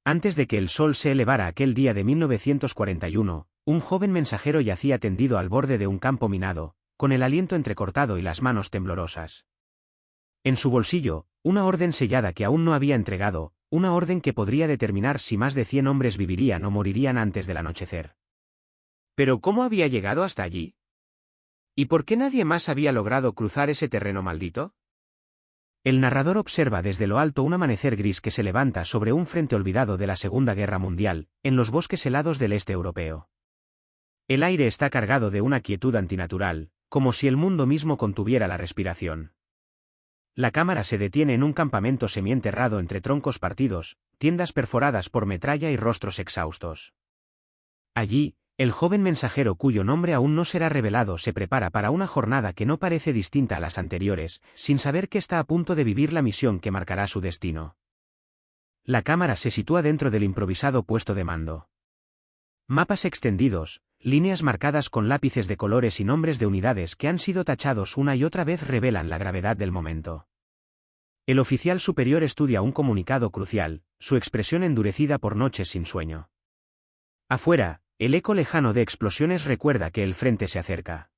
Antes de que el sol se elevara aquel día de 1941, un joven mensajero yacía tendido al borde de un campo minado, con el aliento entrecortado y las manos temblorosas. En su bolsillo, una orden sellada que aún no había entregado, una orden que podría determinar si más de 100 hombres vivirían o morirían antes del anochecer. ¿Pero cómo había llegado hasta allí? ¿Y por qué nadie más había logrado cruzar ese terreno maldito? El narrador observa desde lo alto un amanecer gris que se levanta sobre un frente olvidado de la Segunda Guerra Mundial, en los bosques helados del este europeo. El aire está cargado de una quietud antinatural, como si el mundo mismo contuviera la respiración. La cámara se detiene en un campamento semienterrado entre troncos partidos, tiendas perforadas por metralla y rostros exhaustos. Allí, el joven mensajero cuyo nombre aún no será revelado se prepara para una jornada que no parece distinta a las anteriores, sin saber que está a punto de vivir la misión que marcará su destino. La cámara se sitúa dentro del improvisado puesto de mando. Mapas extendidos, líneas marcadas con lápices de colores y nombres de unidades que han sido tachados una y otra vez revelan la gravedad del momento. El oficial superior estudia un comunicado crucial, su expresión endurecida por noches sin sueño. Afuera, el eco lejano de explosiones recuerda que el frente se acerca.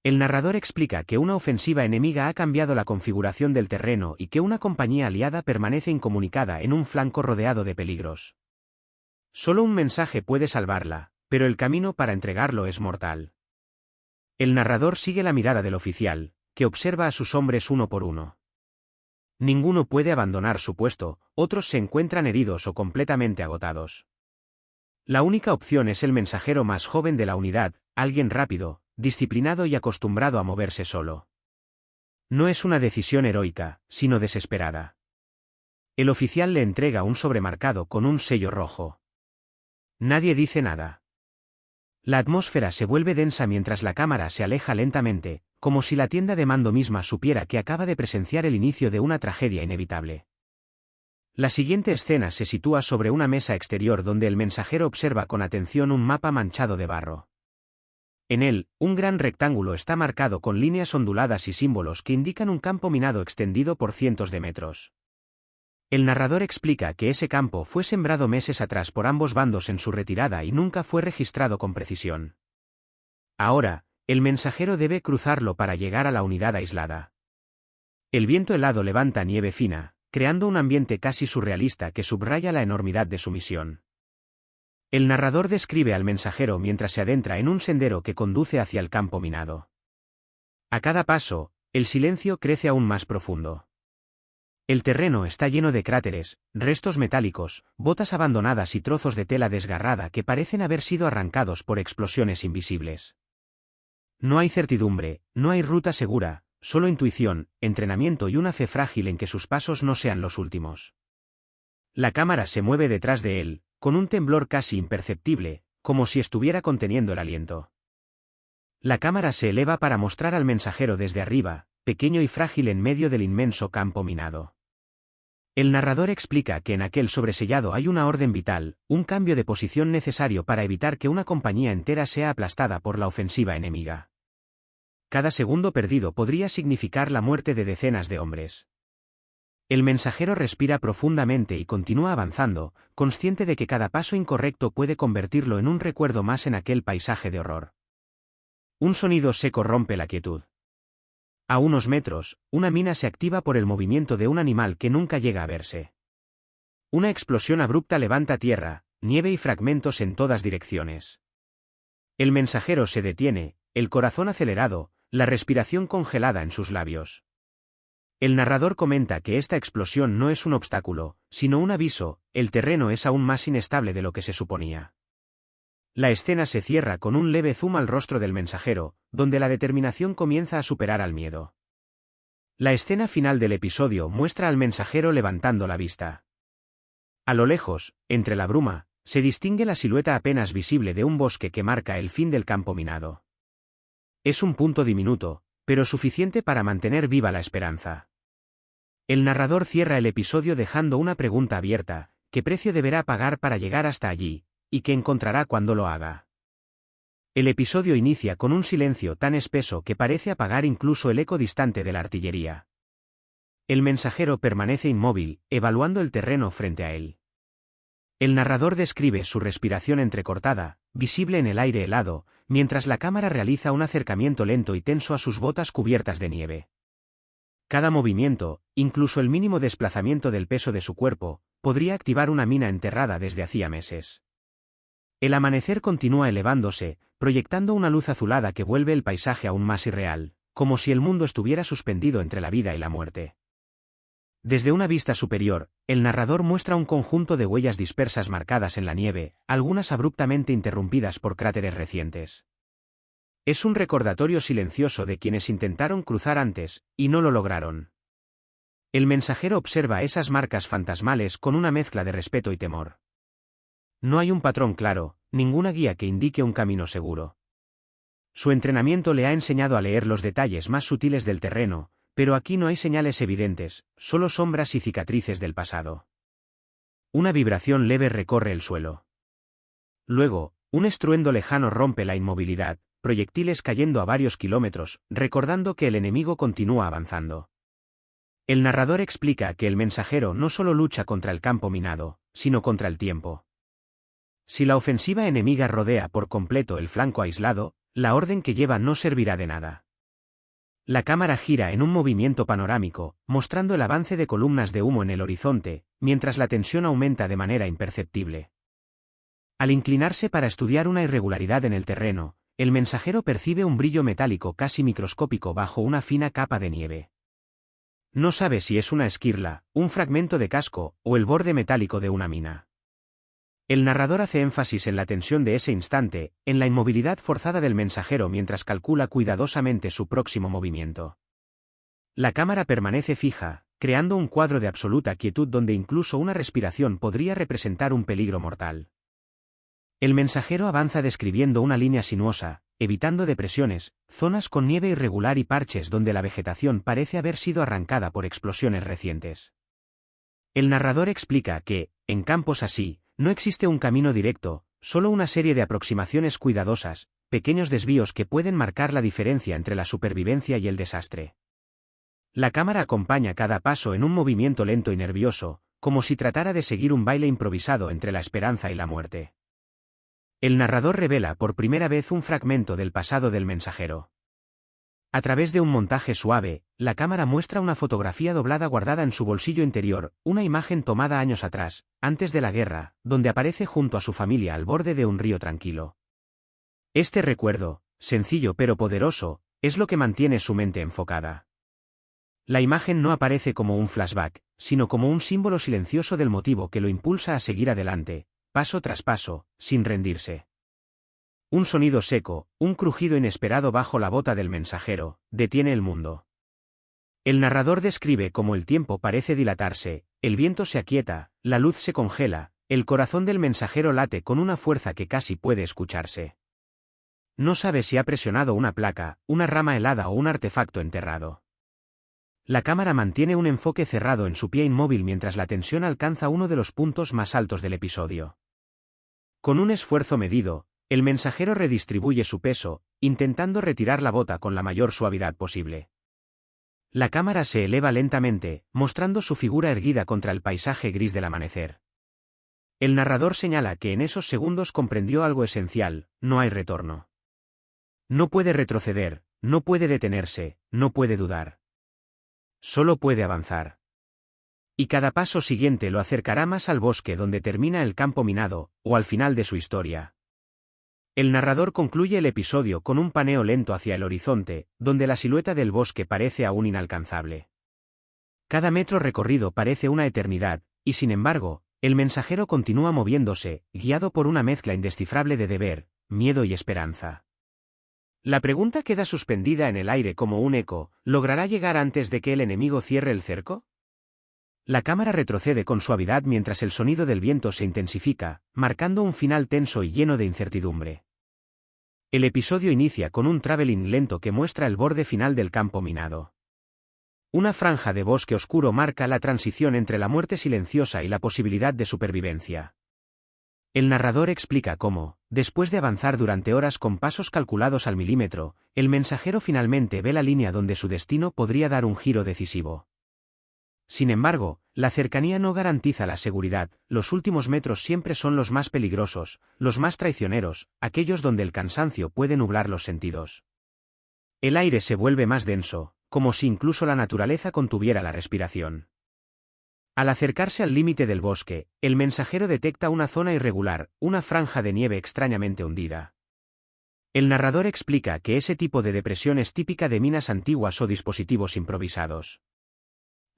El narrador explica que una ofensiva enemiga ha cambiado la configuración del terreno y que una compañía aliada permanece incomunicada en un flanco rodeado de peligros. Solo un mensaje puede salvarla, pero el camino para entregarlo es mortal. El narrador sigue la mirada del oficial, que observa a sus hombres uno por uno. Ninguno puede abandonar su puesto, otros se encuentran heridos o completamente agotados. La única opción es el mensajero más joven de la unidad, alguien rápido, disciplinado y acostumbrado a moverse solo. No es una decisión heroica, sino desesperada. El oficial le entrega un sobremarcado con un sello rojo. Nadie dice nada. La atmósfera se vuelve densa mientras la cámara se aleja lentamente, como si la tienda de mando misma supiera que acaba de presenciar el inicio de una tragedia inevitable. La siguiente escena se sitúa sobre una mesa exterior donde el mensajero observa con atención un mapa manchado de barro. En él, un gran rectángulo está marcado con líneas onduladas y símbolos que indican un campo minado extendido por cientos de metros. El narrador explica que ese campo fue sembrado meses atrás por ambos bandos en su retirada y nunca fue registrado con precisión. Ahora, el mensajero debe cruzarlo para llegar a la unidad aislada. El viento helado levanta nieve fina, creando un ambiente casi surrealista que subraya la enormidad de su misión. El narrador describe al mensajero mientras se adentra en un sendero que conduce hacia el campo minado. A cada paso, el silencio crece aún más profundo. El terreno está lleno de cráteres, restos metálicos, botas abandonadas y trozos de tela desgarrada que parecen haber sido arrancados por explosiones invisibles. No hay certidumbre, no hay ruta segura, solo intuición, entrenamiento y una fe frágil en que sus pasos no sean los últimos. La cámara se mueve detrás de él, con un temblor casi imperceptible, como si estuviera conteniendo el aliento. La cámara se eleva para mostrar al mensajero desde arriba, pequeño y frágil en medio del inmenso campo minado. El narrador explica que en aquel sobresellado hay una orden vital, un cambio de posición necesario para evitar que una compañía entera sea aplastada por la ofensiva enemiga. Cada segundo perdido podría significar la muerte de decenas de hombres. El mensajero respira profundamente y continúa avanzando, consciente de que cada paso incorrecto puede convertirlo en un recuerdo más en aquel paisaje de horror. Un sonido seco rompe la quietud. A unos metros, una mina se activa por el movimiento de un animal que nunca llega a verse. Una explosión abrupta levanta tierra, nieve y fragmentos en todas direcciones. El mensajero se detiene, el corazón acelerado, la respiración congelada en sus labios. El narrador comenta que esta explosión no es un obstáculo, sino un aviso, el terreno es aún más inestable de lo que se suponía. La escena se cierra con un leve zoom al rostro del mensajero, donde la determinación comienza a superar al miedo. La escena final del episodio muestra al mensajero levantando la vista. A lo lejos, entre la bruma, se distingue la silueta apenas visible de un bosque que marca el fin del campo minado. Es un punto diminuto, pero suficiente para mantener viva la esperanza. El narrador cierra el episodio dejando una pregunta abierta: ¿qué precio deberá pagar para llegar hasta allí? ¿Y qué encontrará cuando lo haga? El episodio inicia con un silencio tan espeso que parece apagar incluso el eco distante de la artillería. El mensajero permanece inmóvil, evaluando el terreno frente a él. El narrador describe su respiración entrecortada, visible en el aire helado, mientras la cámara realiza un acercamiento lento y tenso a sus botas cubiertas de nieve. Cada movimiento, incluso el mínimo desplazamiento del peso de su cuerpo, podría activar una mina enterrada desde hacía meses. El amanecer continúa elevándose, proyectando una luz azulada que vuelve el paisaje aún más irreal, como si el mundo estuviera suspendido entre la vida y la muerte. Desde una vista superior, el narrador muestra un conjunto de huellas dispersas marcadas en la nieve, algunas abruptamente interrumpidas por cráteres recientes. Es un recordatorio silencioso de quienes intentaron cruzar antes, y no lo lograron. El mensajero observa esas marcas fantasmales con una mezcla de respeto y temor. No hay un patrón claro, ninguna guía que indique un camino seguro. Su entrenamiento le ha enseñado a leer los detalles más sutiles del terreno, pero aquí no hay señales evidentes, solo sombras y cicatrices del pasado. Una vibración leve recorre el suelo. Luego, un estruendo lejano rompe la inmovilidad, proyectiles cayendo a varios kilómetros, recordando que el enemigo continúa avanzando. El narrador explica que el mensajero no solo lucha contra el campo minado, sino contra el tiempo. Si la ofensiva enemiga rodea por completo el flanco aislado, la orden que lleva no servirá de nada. La cámara gira en un movimiento panorámico, mostrando el avance de columnas de humo en el horizonte, mientras la tensión aumenta de manera imperceptible. Al inclinarse para estudiar una irregularidad en el terreno, el mensajero percibe un brillo metálico casi microscópico bajo una fina capa de nieve. No sabe si es una esquirla, un fragmento de casco, o el borde metálico de una mina. El narrador hace énfasis en la tensión de ese instante, en la inmovilidad forzada del mensajero mientras calcula cuidadosamente su próximo movimiento. La cámara permanece fija, creando un cuadro de absoluta quietud donde incluso una respiración podría representar un peligro mortal. El mensajero avanza describiendo una línea sinuosa, evitando depresiones, zonas con nieve irregular y parches donde la vegetación parece haber sido arrancada por explosiones recientes. El narrador explica que, en campos así, no existe un camino directo, solo una serie de aproximaciones cuidadosas, pequeños desvíos que pueden marcar la diferencia entre la supervivencia y el desastre. La cámara acompaña cada paso en un movimiento lento y nervioso, como si tratara de seguir un baile improvisado entre la esperanza y la muerte. El narrador revela por primera vez un fragmento del pasado del mensajero. A través de un montaje suave, la cámara muestra una fotografía doblada guardada en su bolsillo interior, una imagen tomada años atrás, antes de la guerra, donde aparece junto a su familia al borde de un río tranquilo. Este recuerdo, sencillo pero poderoso, es lo que mantiene su mente enfocada. La imagen no aparece como un flashback, sino como un símbolo silencioso del motivo que lo impulsa a seguir adelante, paso tras paso, sin rendirse. Un sonido seco, un crujido inesperado bajo la bota del mensajero, detiene el mundo. El narrador describe cómo el tiempo parece dilatarse, el viento se aquieta, la luz se congela, el corazón del mensajero late con una fuerza que casi puede escucharse. No sabe si ha presionado una placa, una rama helada o un artefacto enterrado. La cámara mantiene un enfoque cerrado en su pie inmóvil mientras la tensión alcanza uno de los puntos más altos del episodio. Con un esfuerzo medido, el mensajero redistribuye su peso, intentando retirar la bota con la mayor suavidad posible. La cámara se eleva lentamente, mostrando su figura erguida contra el paisaje gris del amanecer. El narrador señala que en esos segundos comprendió algo esencial: no hay retorno. No puede retroceder, no puede detenerse, no puede dudar. Solo puede avanzar. Y cada paso siguiente lo acercará más al bosque donde termina el campo minado, o al final de su historia. El narrador concluye el episodio con un paneo lento hacia el horizonte, donde la silueta del bosque parece aún inalcanzable. Cada metro recorrido parece una eternidad, y sin embargo, el mensajero continúa moviéndose, guiado por una mezcla indescifrable de deber, miedo y esperanza. La pregunta queda suspendida en el aire como un eco: ¿logrará llegar antes de que el enemigo cierre el cerco? La cámara retrocede con suavidad mientras el sonido del viento se intensifica, marcando un final tenso y lleno de incertidumbre. El episodio inicia con un traveling lento que muestra el borde final del campo minado. Una franja de bosque oscuro marca la transición entre la muerte silenciosa y la posibilidad de supervivencia. El narrador explica cómo, después de avanzar durante horas con pasos calculados al milímetro, el mensajero finalmente ve la línea donde su destino podría dar un giro decisivo. Sin embargo, la cercanía no garantiza la seguridad, los últimos metros siempre son los más peligrosos, los más traicioneros, aquellos donde el cansancio puede nublar los sentidos. El aire se vuelve más denso, como si incluso la naturaleza contuviera la respiración. Al acercarse al límite del bosque, el mensajero detecta una zona irregular, una franja de nieve extrañamente hundida. El narrador explica que ese tipo de depresión es típica de minas antiguas o dispositivos improvisados.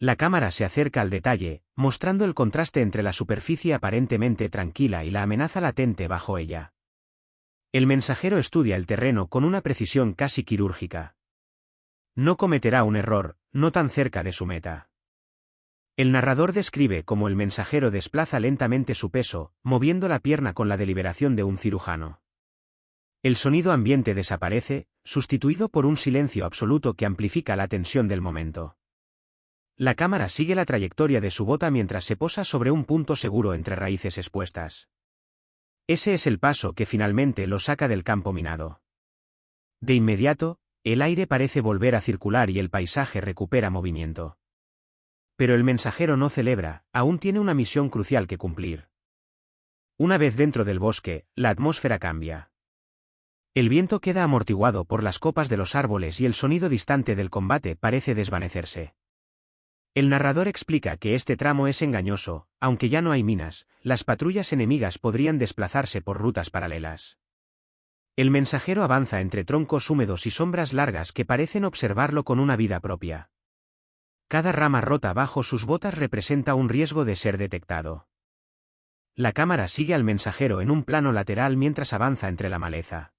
La cámara se acerca al detalle, mostrando el contraste entre la superficie aparentemente tranquila y la amenaza latente bajo ella. El mensajero estudia el terreno con una precisión casi quirúrgica. No cometerá un error, no tan cerca de su meta. El narrador describe cómo el mensajero desplaza lentamente su peso, moviendo la pierna con la deliberación de un cirujano. El sonido ambiente desaparece, sustituido por un silencio absoluto que amplifica la tensión del momento. La cámara sigue la trayectoria de su bota mientras se posa sobre un punto seguro entre raíces expuestas. Ese es el paso que finalmente lo saca del campo minado. De inmediato, el aire parece volver a circular y el paisaje recupera movimiento. Pero el mensajero no celebra, aún tiene una misión crucial que cumplir. Una vez dentro del bosque, la atmósfera cambia. El viento queda amortiguado por las copas de los árboles y el sonido distante del combate parece desvanecerse. El narrador explica que este tramo es engañoso, aunque ya no hay minas, las patrullas enemigas podrían desplazarse por rutas paralelas. El mensajero avanza entre troncos húmedos y sombras largas que parecen observarlo con una vida propia. Cada rama rota bajo sus botas representa un riesgo de ser detectado. La cámara sigue al mensajero en un plano lateral mientras avanza entre la maleza.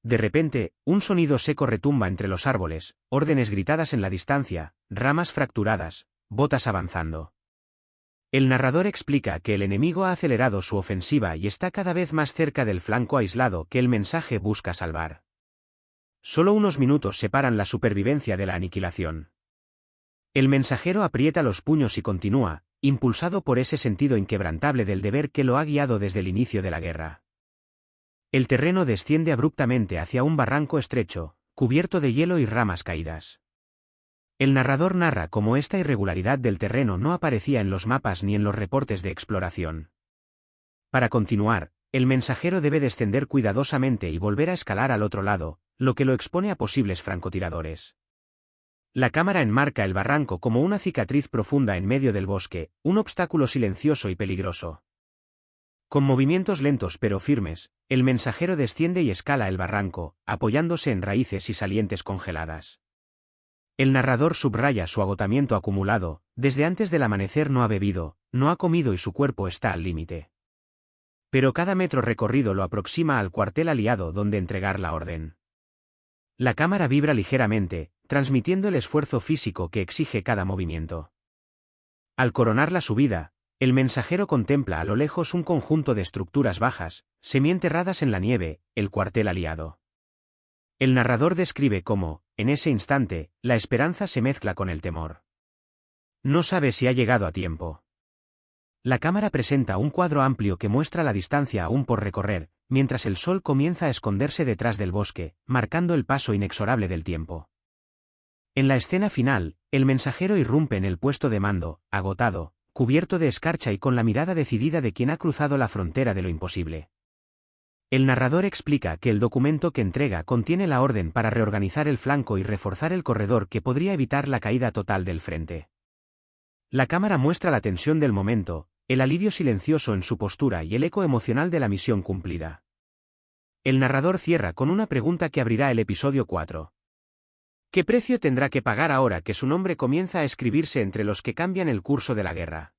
De repente, un sonido seco retumba entre los árboles, órdenes gritadas en la distancia, ramas fracturadas, botas avanzando. El narrador explica que el enemigo ha acelerado su ofensiva y está cada vez más cerca del flanco aislado que el mensaje busca salvar. Solo unos minutos separan la supervivencia de la aniquilación. El mensajero aprieta los puños y continúa, impulsado por ese sentido inquebrantable del deber que lo ha guiado desde el inicio de la guerra. El terreno desciende abruptamente hacia un barranco estrecho, cubierto de hielo y ramas caídas. El narrador narra cómo esta irregularidad del terreno no aparecía en los mapas ni en los reportes de exploración. Para continuar, el mensajero debe descender cuidadosamente y volver a escalar al otro lado, lo que lo expone a posibles francotiradores. La cámara enmarca el barranco como una cicatriz profunda en medio del bosque, un obstáculo silencioso y peligroso. Con movimientos lentos pero firmes, el mensajero desciende y escala el barranco, apoyándose en raíces y salientes congeladas. El narrador subraya su agotamiento acumulado, desde antes del amanecer no ha bebido, no ha comido y su cuerpo está al límite. Pero cada metro recorrido lo aproxima al cuartel aliado donde entregar la orden. La cámara vibra ligeramente, transmitiendo el esfuerzo físico que exige cada movimiento. Al coronar la subida, el mensajero contempla a lo lejos un conjunto de estructuras bajas, semienterradas en la nieve, el cuartel aliado. El narrador describe cómo, en ese instante, la esperanza se mezcla con el temor. No sabe si ha llegado a tiempo. La cámara presenta un cuadro amplio que muestra la distancia aún por recorrer, mientras el sol comienza a esconderse detrás del bosque, marcando el paso inexorable del tiempo. En la escena final, el mensajero irrumpe en el puesto de mando, agotado, cubierto de escarcha y con la mirada decidida de quien ha cruzado la frontera de lo imposible. El narrador explica que el documento que entrega contiene la orden para reorganizar el flanco y reforzar el corredor que podría evitar la caída total del frente. La cámara muestra la tensión del momento, el alivio silencioso en su postura y el eco emocional de la misión cumplida. El narrador cierra con una pregunta que abrirá el episodio 4. ¿Qué precio tendrá que pagar ahora que su nombre comienza a escribirse entre los que cambian el curso de la guerra?